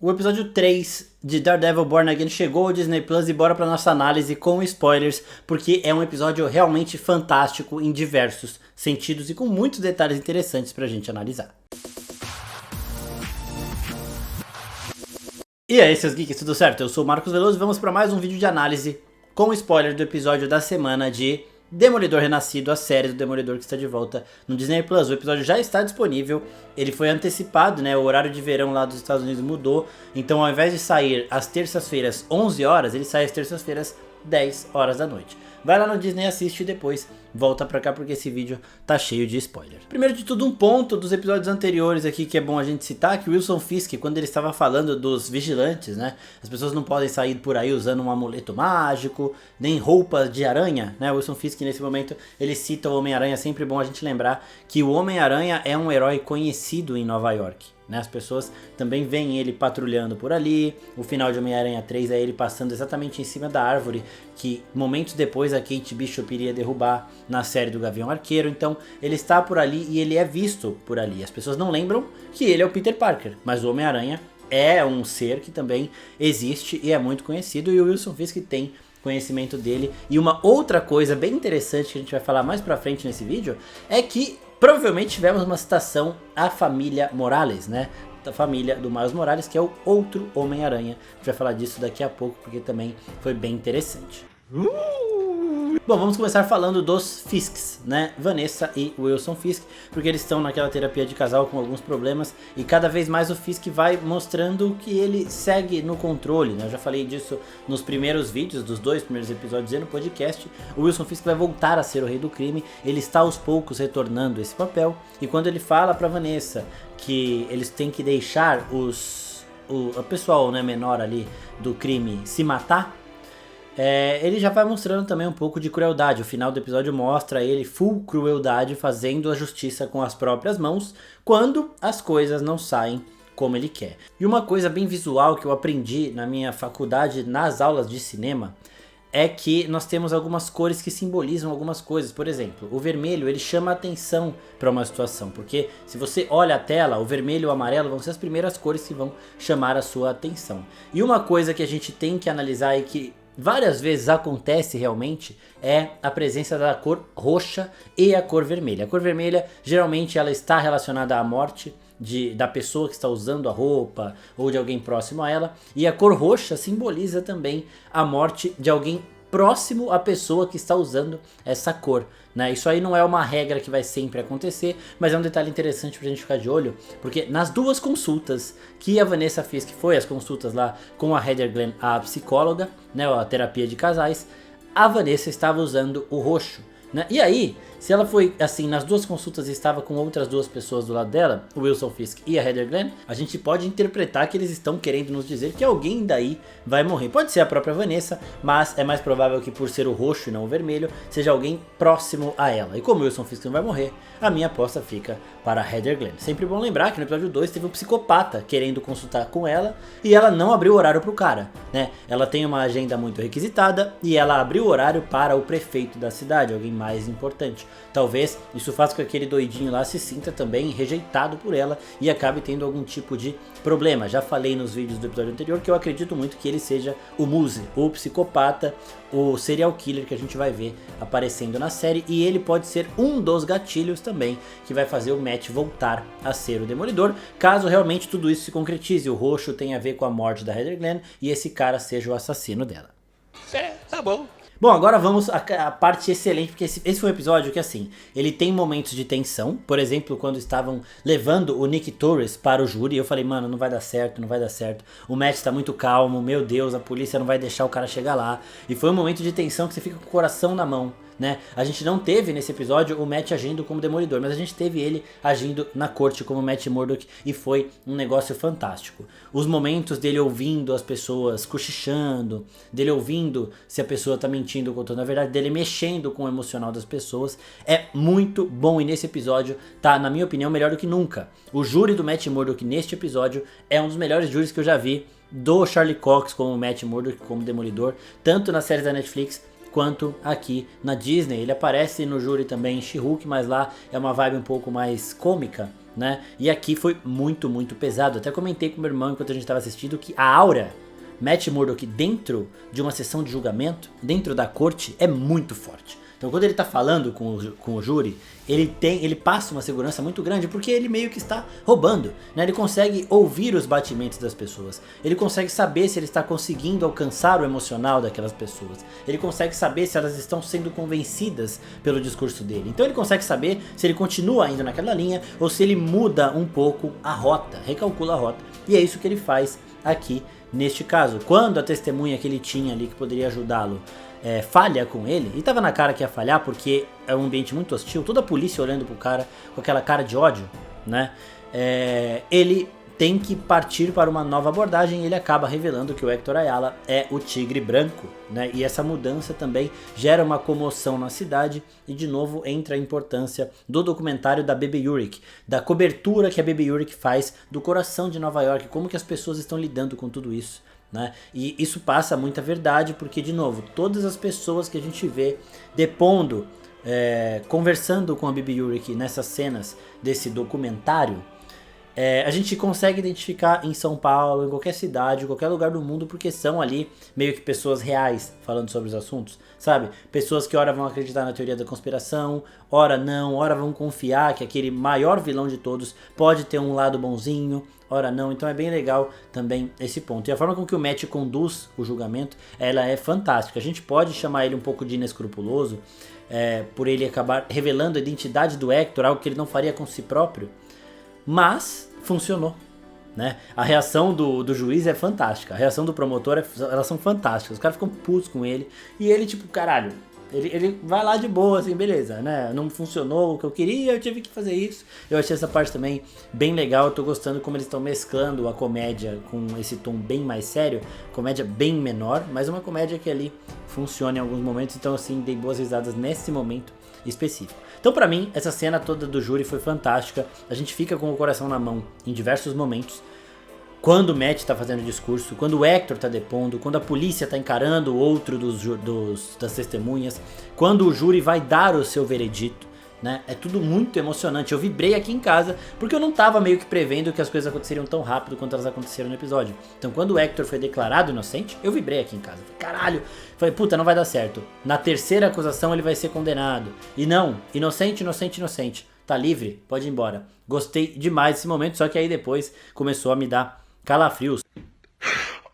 O episódio 3 de Daredevil Born Again chegou ao Disney Plus e bora pra nossa análise com spoilers, porque é um episódio realmente fantástico em diversos sentidos e com muitos detalhes interessantes pra gente analisar. E aí, seus geeks, tudo certo? Eu sou o Marcos Veloso e vamos para mais um vídeo de análise com spoiler do episódio da semana de Demolidor Renascido, a série do Demolidor que está de volta no Disney Plus. O episódio já está disponível, ele foi antecipado, né? O horário de verão lá dos Estados Unidos mudou, então ao invés de sair às terças-feiras 11 horas, ele sai às terças-feiras 10 horas da noite. Vai lá no Disney, assiste e depois volta pra cá porque esse vídeo tá cheio de spoiler. Primeiro de tudo, um ponto dos episódios anteriores aqui que é bom a gente citar, que o Wilson Fisk, quando ele estava falando dos vigilantes, né? As pessoas não podem sair por aí usando um amuleto mágico, nem roupa de aranha, né? O Wilson Fisk nesse momento, ele cita o Homem-Aranha, é sempre bom a gente lembrar que o Homem-Aranha é um herói conhecido em Nova York. Né, as pessoas também veem ele patrulhando por ali. O final de Homem-Aranha 3 é ele passando exatamente em cima da árvore que momentos depois a Kate Bishop iria derrubar na série do Gavião Arqueiro. Então ele está por ali e ele é visto por ali. As pessoas não lembram que ele é o Peter Parker, mas o Homem-Aranha é um ser que também existe e é muito conhecido, e o Wilson Fisk tem conhecimento dele. E uma outra coisa bem interessante que a gente vai falar mais pra frente nesse vídeo é que provavelmente tivemos uma citação à família Morales, né? Da família do Miles Morales, que é o outro Homem-Aranha. A gente vai falar disso daqui a pouco, porque também foi bem interessante. Bom, vamos começar falando dos Fisks, né? Vanessa e Wilson Fisk, porque eles estão naquela terapia de casal com alguns problemas e cada vez mais o Fisk vai mostrando que ele segue no controle, né? Eu já falei disso nos primeiros vídeos, dos 2 primeiros episódios e no podcast. O Wilson Fisk vai voltar a ser o rei do crime, ele está aos poucos retornando esse papel, e quando ele fala pra Vanessa que eles têm que deixar o pessoal, né, menor ali do crime se matar, ele já vai mostrando também um pouco de crueldade. O final do episódio mostra ele full crueldade, fazendo a justiça com as próprias mãos quando as coisas não saem como ele quer. E uma coisa bem visual que eu aprendi na minha faculdade, nas aulas de cinema, é que nós temos algumas cores que simbolizam algumas coisas. Por exemplo, o vermelho, ele chama a atenção para uma situação, porque se você olha a tela, o vermelho e o amarelo vão ser as primeiras cores que vão chamar a sua atenção. E uma coisa que a gente tem que analisar e que várias vezes acontece realmente é a presença da cor roxa e a cor vermelha. A cor vermelha geralmente ela está relacionada à morte da pessoa que está usando a roupa ou de alguém próximo a ela, e a cor roxa simboliza também a morte de alguém próximo à pessoa que está usando essa cor, né? Isso aí não é uma regra que vai sempre acontecer, mas é um detalhe interessante pra gente ficar de olho, porque nas duas consultas que a Vanessa Fisk foi, as consultas lá com a Heather Glenn, a psicóloga, né, a terapia de casais, a Vanessa estava usando o roxo, né? E aí, se ela foi assim, nas duas consultas estava com outras duas pessoas do lado dela, o Wilson Fisk e a Heather Glenn, a gente pode interpretar que eles estão querendo nos dizer que alguém daí vai morrer. Pode ser a própria Vanessa, mas é mais provável que por ser o roxo e não o vermelho, seja alguém próximo a ela. E como o Wilson Fisk não vai morrer, a minha aposta fica para a Heather Glenn. Sempre bom lembrar que no episódio 2 teve um psicopata querendo consultar com ela e ela não abriu o horário pro cara, né? Ela tem uma agenda muito requisitada e ela abriu o horário para o prefeito da cidade, alguém mais importante. Talvez isso faça com que aquele doidinho lá se sinta também rejeitado por ela e acabe tendo algum tipo de problema. Já falei nos vídeos do episódio anterior que eu acredito muito que ele seja o Muse, o psicopata, o serial killer que a gente vai ver aparecendo na série, e ele pode ser um dos gatilhos também que vai fazer o Matt voltar a ser o Demolidor, caso realmente tudo isso se concretize, o roxo tenha a ver com a morte da Heather Glenn e esse cara seja o assassino dela. Tá bom. Bom, agora vamos à parte excelente, porque esse foi um episódio que, assim, ele tem momentos de tensão. Por exemplo, quando estavam levando o Nick Torres para o júri, eu falei, mano, não vai dar certo, não vai dar certo. O Matt tá muito calmo, meu Deus, a polícia não vai deixar o cara chegar lá. E foi um momento de tensão que você fica com o coração na mão, né? A gente não teve nesse episódio o Matt agindo como Demolidor, mas a gente teve ele agindo na corte como Matt Murdock, e foi um negócio fantástico. Os momentos dele ouvindo as pessoas cochichando, dele ouvindo se a pessoa tá mentindo ou contando a verdade, dele mexendo com o emocional das pessoas, é muito bom, e nesse episódio tá, na minha opinião, melhor do que nunca. O júri do Matt Murdock neste episódio é um dos melhores júris que eu já vi, do Charlie Cox como Matt Murdock, como Demolidor, tanto na série da Netflix quanto aqui na Disney. Ele aparece no júri também em She-Hulk, mas lá é uma vibe um pouco mais cômica, né? E aqui foi muito, muito pesado. Até comentei com meu irmão enquanto a gente estava assistindo que a aura Matt Murdock dentro de uma sessão de julgamento, dentro da corte, é muito forte. Então quando ele tá falando com o júri, ele passa uma segurança muito grande, porque ele meio que está roubando, né? Ele consegue ouvir os batimentos das pessoas, ele consegue saber se ele está conseguindo alcançar o emocional daquelas pessoas, ele consegue saber se elas estão sendo convencidas pelo discurso dele. Então ele consegue saber se ele continua indo naquela linha ou se ele muda um pouco a rota, recalcula a rota. E é isso que ele faz aqui neste caso. Quando a testemunha que ele tinha ali que poderia ajudá-lo falha com ele, e tava na cara que ia falhar porque é um ambiente muito hostil, toda a polícia olhando pro cara com aquela cara de ódio, né? Ele tem que partir para uma nova abordagem e ele acaba revelando que o Hector Ayala é o Tigre Branco, né? E essa mudança também gera uma comoção na cidade e de novo entra a importância do documentário da Baby Uric, da cobertura que a Baby Uric faz do coração de Nova York, como que as pessoas estão lidando com tudo isso, né? E isso passa muita verdade porque, de novo, todas as pessoas que a gente vê depondo, conversando com a Baby Uric nessas cenas desse documentário, a gente consegue identificar em São Paulo, em qualquer cidade, em qualquer lugar do mundo, porque são ali meio que pessoas reais falando sobre os assuntos, sabe? Pessoas que ora vão acreditar na teoria da conspiração, ora não, ora vão confiar que aquele maior vilão de todos pode ter um lado bonzinho, ora não. Então é bem legal também esse ponto. E a forma com que o Matt conduz o julgamento, ela é fantástica. A gente pode chamar ele um pouco de inescrupuloso, por ele acabar revelando a identidade do Hector, algo que ele não faria com si próprio, mas funcionou, né? A reação do juiz é fantástica, a reação do promotor, elas são fantásticas. Os caras ficam putos com ele e ele tipo, caralho, ele vai lá de boa, assim, beleza, né? Não funcionou o que eu queria, eu tive que fazer isso. Eu achei essa parte também bem legal, eu tô gostando como eles estão mesclando a comédia com esse tom bem mais sério, comédia bem menor, mas uma comédia que ali funciona em alguns momentos. Então assim, dei boas risadas nesse momento específico. Então pra mim, essa cena toda do júri foi fantástica. A gente fica com o coração na mão em diversos momentos. Quando o Matt tá fazendo o discurso, quando o Hector tá depondo, quando a polícia tá encarando o outro das testemunhas, quando o júri vai dar o seu veredito, né? É tudo muito emocionante. Eu vibrei aqui em casa porque eu não tava meio que prevendo que as coisas aconteceriam tão rápido quanto elas aconteceram no episódio. Então quando o Hector foi declarado inocente, eu vibrei aqui em casa. Falei, caralho, falei, puta, não vai dar certo. Na terceira acusação ele vai ser condenado. E não, inocente, inocente, inocente. Tá livre, pode ir embora. Gostei demais desse momento, só que aí depois começou a me dar calafrios.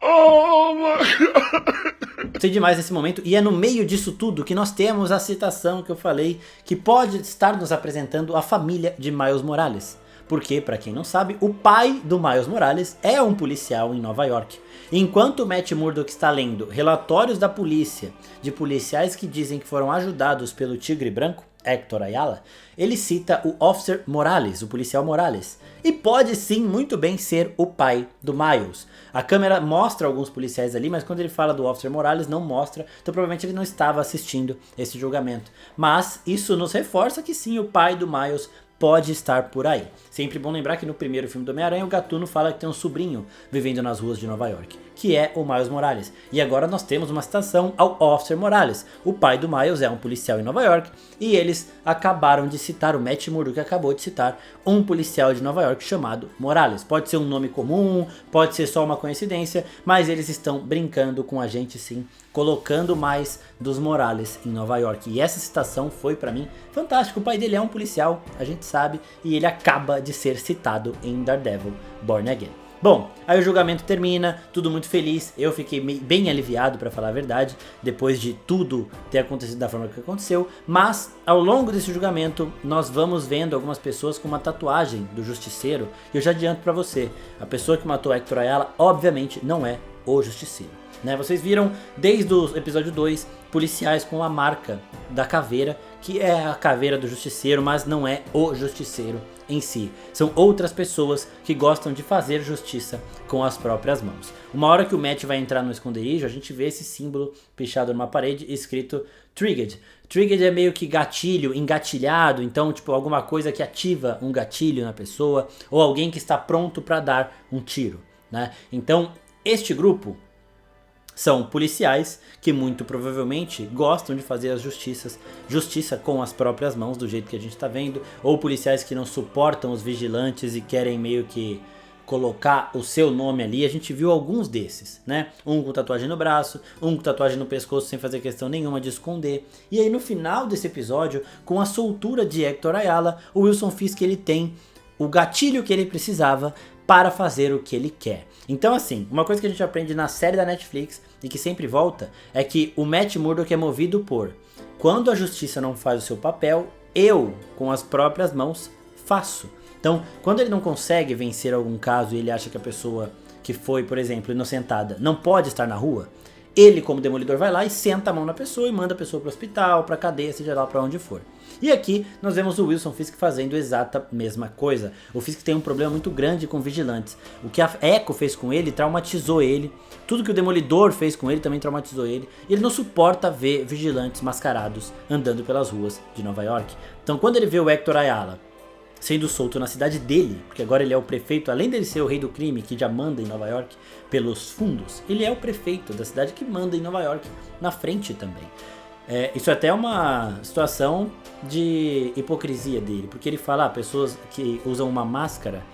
Oh my God. Gostei demais desse momento, e é no meio disso tudo que nós temos a citação que eu falei, que pode estar nos apresentando a família de Miles Morales. Porque, pra quem não sabe, o pai do Miles Morales é um policial em Nova York. Enquanto o Matt Murdock está lendo relatórios da polícia, de policiais que dizem que foram ajudados pelo Tigre Branco, Hector Ayala, ele cita o Officer Morales, o policial Morales. E pode sim muito bem ser o pai do Miles. A câmera mostra alguns policiais ali, mas quando ele fala do Officer Morales não mostra, então provavelmente ele não estava assistindo esse julgamento. Mas isso nos reforça que sim, o pai do Miles pode estar por aí. Sempre bom lembrar que no primeiro filme do Homem-Aranha o Gatuno fala que tem um sobrinho vivendo nas ruas de Nova York, que é o Miles Morales. E agora nós temos uma citação ao Officer Morales. O pai do Miles é um policial em Nova York e eles acabaram de citar, o Matt Murdock acabou de citar um policial de Nova York chamado Morales. Pode ser um nome comum, pode ser só uma coincidência, mas eles estão brincando com a gente sim, colocando mais dos Morales em Nova York. E essa citação foi pra mim fantástica. O pai dele é um policial, a gente sabe, e ele acaba de ser citado em Daredevil Born Again. Bom, aí o julgamento termina, tudo muito feliz, eu fiquei bem aliviado pra falar a verdade, depois de tudo ter acontecido da forma que aconteceu, mas ao longo desse julgamento nós vamos vendo algumas pessoas com uma tatuagem do Justiceiro, e eu já adianto pra você, a pessoa que matou Hector Ayala obviamente não é o Justiceiro. Né? Vocês viram desde o episódio 2 policiais com a marca da caveira, que é a caveira do Justiceiro, mas não é o Justiceiro em si. São outras pessoas que gostam de fazer justiça com as próprias mãos. Uma hora que o Matt vai entrar no esconderijo, a gente vê esse símbolo pichado numa parede escrito Triggered. Triggered é meio que gatilho, engatilhado, então tipo alguma coisa que ativa um gatilho na pessoa, ou alguém que está pronto para dar um tiro, né? Então este grupo São policiais que muito provavelmente gostam de fazer as justiça com as próprias mãos, do jeito que a gente tá vendo, ou policiais que não suportam os vigilantes e querem meio que colocar o seu nome ali. A gente viu alguns desses, né? Um com tatuagem no braço, um com tatuagem no pescoço sem fazer questão nenhuma de esconder. E aí no final desse episódio, com a soltura de Hector Ayala, o Wilson Fisk ele tem o gatilho que ele precisava para fazer o que ele quer. Então assim, uma coisa que a gente aprende na série da Netflix e que sempre volta é que o Matt Murdock é movido por: quando a justiça não faz o seu papel, eu, com as próprias mãos, faço. Então, quando ele não consegue vencer algum caso e ele acha que a pessoa que foi, por exemplo, inocentada não pode estar na rua, ele, como Demolidor, vai lá e senta a mão na pessoa e manda a pessoa para o hospital, para a cadeia, seja lá para onde for. E aqui nós vemos o Wilson Fisk fazendo a exata mesma coisa. O Fisk tem um problema muito grande com vigilantes. O que a Echo fez com ele traumatizou ele. Tudo que o Demolidor fez com ele também traumatizou ele. E ele não suporta ver vigilantes mascarados andando pelas ruas de Nova York. Então quando ele vê o Hector Ayala sendo solto na cidade dele, porque agora ele é o prefeito, além dele ser o rei do crime que já manda em Nova York pelos fundos, ele é o prefeito da cidade que manda em Nova York na frente também. Isso é até uma situação de hipocrisia dele, porque ele fala, pessoas que usam uma máscara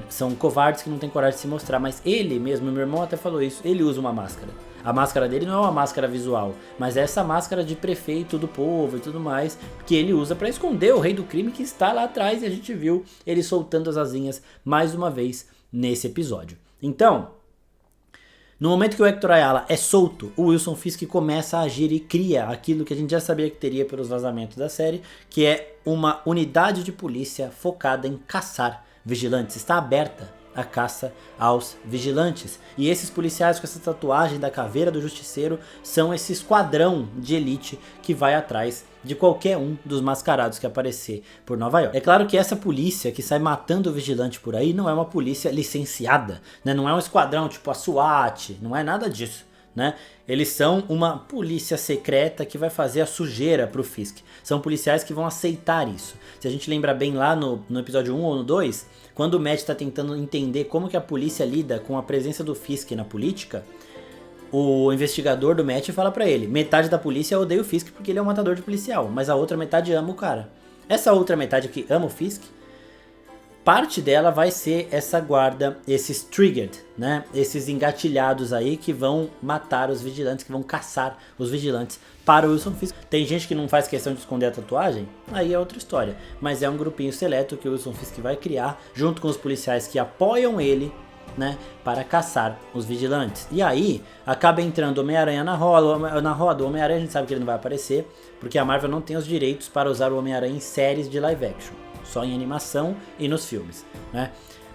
são covardes que não têm coragem de se mostrar, mas ele mesmo, meu irmão até falou isso, ele usa uma máscara. A máscara dele não é uma máscara visual, mas é essa máscara de prefeito do povo e tudo mais, que ele usa para esconder o rei do crime que está lá atrás, e a gente viu ele soltando as asinhas mais uma vez nesse episódio. Então, no momento que o Hector Ayala é solto, o Wilson Fisk começa a agir e cria aquilo que a gente já sabia que teria pelos vazamentos da série, que é uma unidade de polícia focada em caçar vigilantes. Está aberta a caça aos vigilantes. E esses policiais com essa tatuagem da caveira do justiceiro são esse esquadrão de elite que vai atrás de qualquer um dos mascarados que aparecer por Nova York. É claro que essa polícia que sai matando o vigilante por aí não é uma polícia licenciada, né? Não é um esquadrão tipo a SWAT, não é nada disso, né? Eles são uma polícia secreta que vai fazer a sujeira pro Fisk. São policiais que vão aceitar isso. Se a gente lembra bem lá no episódio 1 ou no 2, quando o Matt está tentando entender como que a polícia lida com a presença do Fisk na política, o investigador do Matt fala pra ele, metade da polícia odeia o Fisk porque ele é um matador de policial, mas a outra metade ama o cara. Essa outra metade que ama o Fisk, parte dela vai ser essa guarda, esses triggered, né? Esses engatilhados aí que vão matar os vigilantes, que vão caçar os vigilantes para o Wilson Fisk. Tem gente que não faz questão de esconder a tatuagem, aí é outra história. Mas é um grupinho seleto que o Wilson Fisk vai criar, junto com os policiais que apoiam ele, né? Para caçar os vigilantes. E aí, acaba entrando o Homem-Aranha na roda. O Homem-Aranha a gente sabe que ele não vai aparecer, porque a Marvel não tem os direitos para usar o Homem-Aranha em séries de live action. Só em animação e nos filmes, né?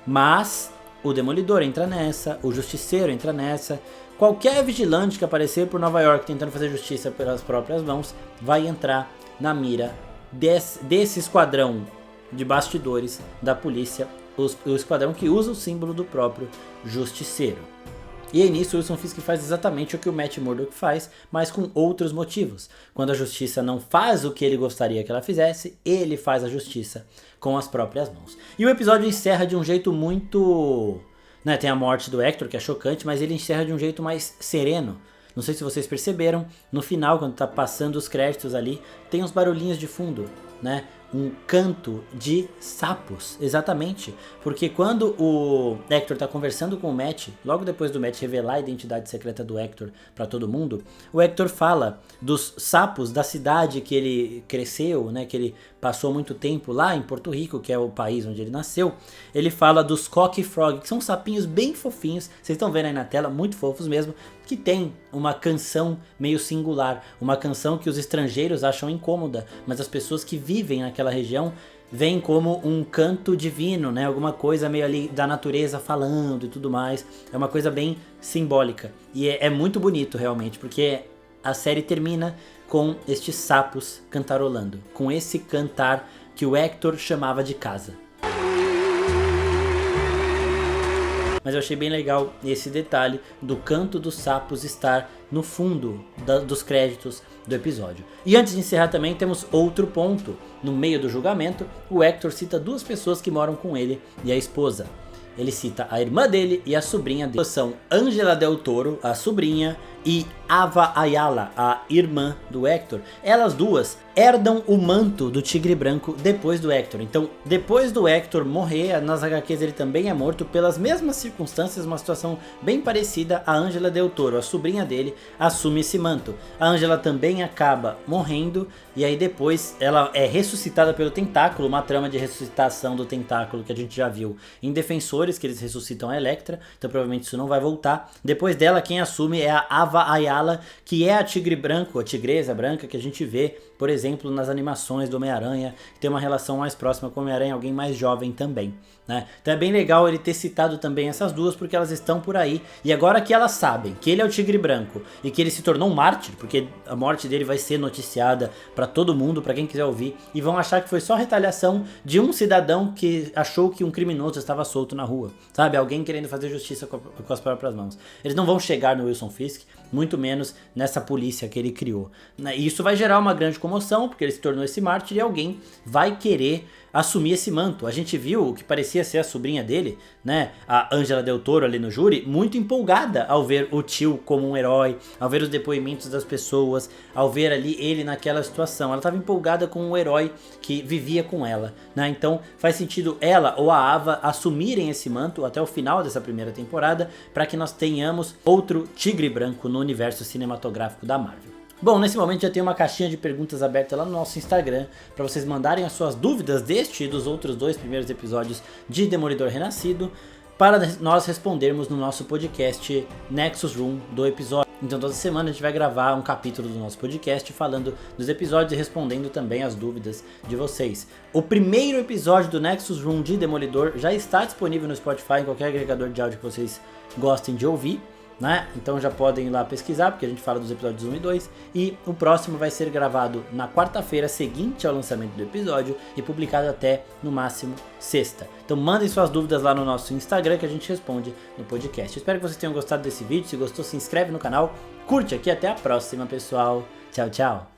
Mas o Demolidor entra nessa, o Justiceiro entra nessa, qualquer vigilante que aparecer por Nova York tentando fazer justiça pelas próprias mãos vai entrar na mira desse esquadrão de bastidores da polícia, o esquadrão que usa o símbolo do próprio Justiceiro. E aí nisso o Wilson Fisk faz exatamente o que o Matt Murdock faz, mas com outros motivos. Quando a justiça não faz o que ele gostaria que ela fizesse, ele faz a justiça com as próprias mãos. E o episódio encerra de um jeito muito... né, tem a morte do Hector, que é chocante, mas ele encerra de um jeito mais sereno. Não sei se vocês perceberam, no final, quando tá passando os créditos ali, tem uns barulhinhos de fundo, né? Um canto de sapos, exatamente, porque quando o Hector tá conversando com o Matt, logo depois do Matt revelar a identidade secreta do Hector para todo mundo, o Hector fala dos sapos da cidade que ele cresceu, né, que ele passou muito tempo lá em Porto Rico, que é o país onde ele nasceu. Ele fala dos Cocky Frog, que são sapinhos bem fofinhos, vocês estão vendo aí na tela, muito fofos mesmo, que tem uma canção meio singular, uma canção que os estrangeiros acham incômoda, mas as pessoas que vivem naquela região veem como um canto divino, né? Alguma coisa meio ali da natureza falando e tudo mais. É uma coisa bem simbólica e é muito bonito realmente, porque a série termina com estes sapos cantarolando, com esse cantar que o Hector chamava de casa. Mas eu achei bem legal esse detalhe do canto dos sapos estar no fundo dos créditos do episódio. E antes de encerrar também temos outro ponto. No meio do julgamento, o Hector cita duas pessoas que moram com ele e a esposa. ele cita a irmã dele e a sobrinha dele. São Angela Del Toro, a sobrinha, e Ava Ayala, a irmã do Hector. Elas duas herdam o manto do Tigre Branco depois do Hector. Então, depois do Hector morrer, nas HQs ele também é morto pelas mesmas circunstâncias, uma situação bem parecida. A Angela Del Toro, a sobrinha dele, assume esse manto. A Angela também acaba morrendo, e aí depois ela é ressuscitada pelo Tentáculo, uma trama de ressuscitação do Tentáculo que a gente já viu em Defensores, que eles ressuscitam a Elektra, então provavelmente isso não vai voltar. Depois dela, quem assume é a Ava Ayala, que é a Tigre Branco, a Tigresa Branca, que a gente vê, por exemplo, nas animações do Homem-Aranha, que tem uma relação mais próxima com o Homem-Aranha, alguém mais jovem também, né? Então é bem legal ele ter citado também essas duas, porque elas estão por aí, e agora que elas sabem que ele é o Tigre Branco, e que ele se tornou um mártir, porque a morte dele vai ser noticiada pra todo mundo, pra quem quiser ouvir, e vão achar que foi só retaliação de um cidadão que achou que um criminoso estava solto na rua, sabe? Alguém querendo fazer justiça com as próprias mãos. Eles não vão chegar no Wilson Fisk, muito menos nessa polícia que ele criou. E isso vai gerar uma grande comoção, porque ele se tornou esse mártir e alguém vai querer assumir esse manto. A gente viu o que parecia ser a sobrinha dele, né, a Angela Del Toro ali no júri, muito empolgada ao ver o tio como um herói, ao ver os depoimentos das pessoas, ao ver ali ele naquela situação. Ela estava empolgada com o herói que vivia com ela, né? Então faz sentido ela ou a Ava assumirem esse manto até o final dessa primeira temporada, para que nós tenhamos outro Tigre Branco no universo cinematográfico da Marvel. Bom, nesse momento já tem uma caixinha de perguntas aberta lá no nosso Instagram, para vocês mandarem as suas dúvidas deste e dos outros 2 primeiros episódios de Demolidor Renascido, para nós respondermos no nosso podcast Nexus Room do episódio. Então toda semana a gente vai gravar um capítulo do nosso podcast falando dos episódios e respondendo também as dúvidas de vocês. O primeiro episódio do Nexus Room de Demolidor já está disponível no Spotify, em qualquer agregador de áudio que vocês gostem de ouvir, né? Então já podem ir lá pesquisar, porque a gente fala dos episódios 1 e 2, e o próximo vai ser gravado na quarta-feira seguinte ao lançamento do episódio e publicado até no máximo sexta. Então mandem suas dúvidas lá no nosso Instagram que a gente responde no podcast. Espero que vocês tenham gostado desse vídeo. Se gostou, se inscreve no canal, curte aqui, até a próxima, pessoal. Tchau, tchau.